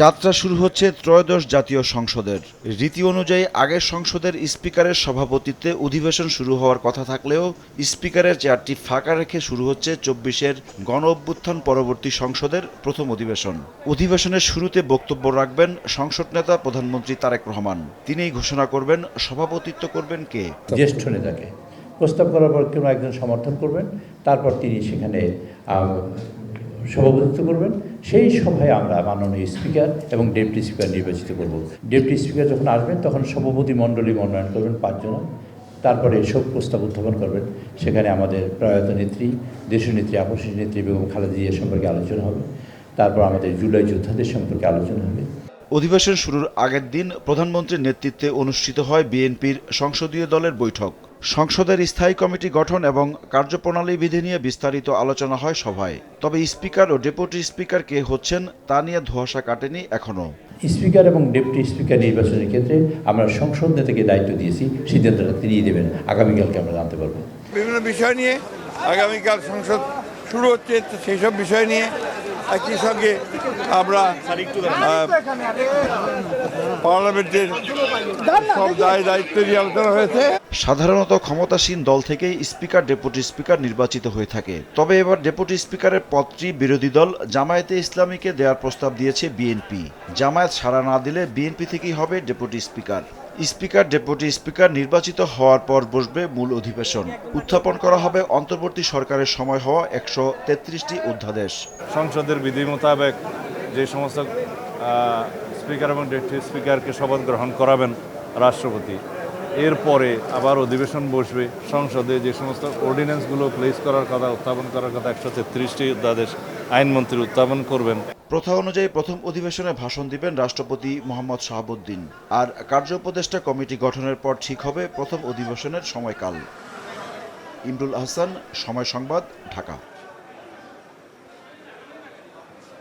যাত্রা শুরু হচ্ছে ত্রয়োদশ জাতীয় সংসদের। রীতি অনুযায়ী আগের সংসদের স্পিকারের সভাপতিত্বে অধিবেশন শুরু হওয়ার কথা থাকলেও স্পিকারের চেয়ারটি ফাঁকা রেখে শুরু হচ্ছে ২৪-এর গণ অভ্যুত্থান পরবর্তী সংসদের প্রথম অধিবেশন। অধিবেশনের শুরুতে বক্তব্য রাখবেন সংসদ নেতা প্রধানমন্ত্রী তারেক রহমান। তিনিই ঘোষণা করবেন সভাপতিত্ব করবেন কে। জ্যেষ্ঠ নেতাকে প্রস্তাব করার পর কেউ একজন সমর্থন করবেন, তারপর তিনি সেখানে সভাপতিত্ব করবেন। সেই সভায় আমরা মাননীয় স্পিকার এবং ডেপুটি স্পিকার নির্বাচিত করব। ডেপুটি স্পিকার যখন আসবেন তখন সভাপতি মণ্ডলী মনোনয়ন করবেন ৫ জন, তারপরে শোক প্রস্তাব উত্থাপন করবেন। সেখানে আমাদের প্রয়াত নেত্রী, দেশনেত্রী, আপসী নেত্রী বেগম খালেদা জিয়া সম্পর্কে আলোচনা হবে। তারপর আমাদের জুলাই যোদ্ধাদের সম্পর্কে আলোচনা হবে। অধিবেশন শুরুর আগের দিন প্রধানমন্ত্রীর নেতৃত্বে অনুষ্ঠিত হয় বিএনপির সংসদীয় দলের বৈঠক। সংসদের স্থায়ী কমিটি গঠন এবং কার্যপ্রণালী বিধি নিয়ে বিস্তারিত আলোচনা হয় সভায়। তবে স্পিকার ও ডেপুটি স্পিকার কে হচ্ছেন তা নিয়ে ধোঁয়াশা কাটেনি এখনও। স্পিকার এবং ডেপুটি স্পিকার নির্বাচনের ক্ষেত্রে আমরা সংসদ নেতাকে দায়িত্ব দিয়েছি, সিদ্ধান্তটা তিনিই দেবেন। আগামীকালকে আমরা জানতে পারবো। বিভিন্ন বিষয় নিয়ে আগামীকাল সংসদ শুরু হচ্ছে, সেই সব বিষয় নিয়ে একই সঙ্গে আমরা পার্লামেন্টের সব দায়িত্ব নিয়ে আলোচনা হয়েছে। সাধারণত ক্ষমতাসীন দল থেকেই স্পিকার ডেপুটি স্পিকার নির্বাচিত হয়ে থাকে। তবে এবার ডেপুটি স্পিকারের পদটি বিরোধী দল জামায়াতে ইসলামীকে দেওয়ার প্রস্তাব দিয়েছে বিএনপি। জামায়াত সাড়া না দিলে বিএনপি থেকেই হবে deputy speaker. Speaker deputy speaker নির্বাচিত হওয়ার পর বসবে মূল অধিবেশন। উত্থাপন করা হবে অন্তর্বর্তী সরকারের সময় হওয়া ১৩৩টি অধ্যাদেশ। সংসদের বিধি মোতাবেক যে সমস্ত স্পিকার এবং ডেপুটি স্পিকারকে শপথ গ্রহণ করাবেন রাষ্ট্রপতি, এরপরে আবার অধিবেশন বসবে। সংসদে যে সমস্ত অর্ডিন্যান্সগুলো প্লেস করার কথা, উত্থাপন করার কথা ১৩৩টি অধ্যাদেশ আইনমন্ত্রী উত্থাপন করবেন। প্রথা অনুযায়ী প্রথম অধিবেশনে ভাষণ দিবেন রাষ্ট্রপতি মোহাম্মদ শাহাবুদ্দিন। আর কার্য উপদেষ্টা কমিটি গঠনের পর ঠিক হবে প্রথম অধিবেশনের সময়কাল। ইমরুল আহসান, সময় সংবাদ, ঢাকা।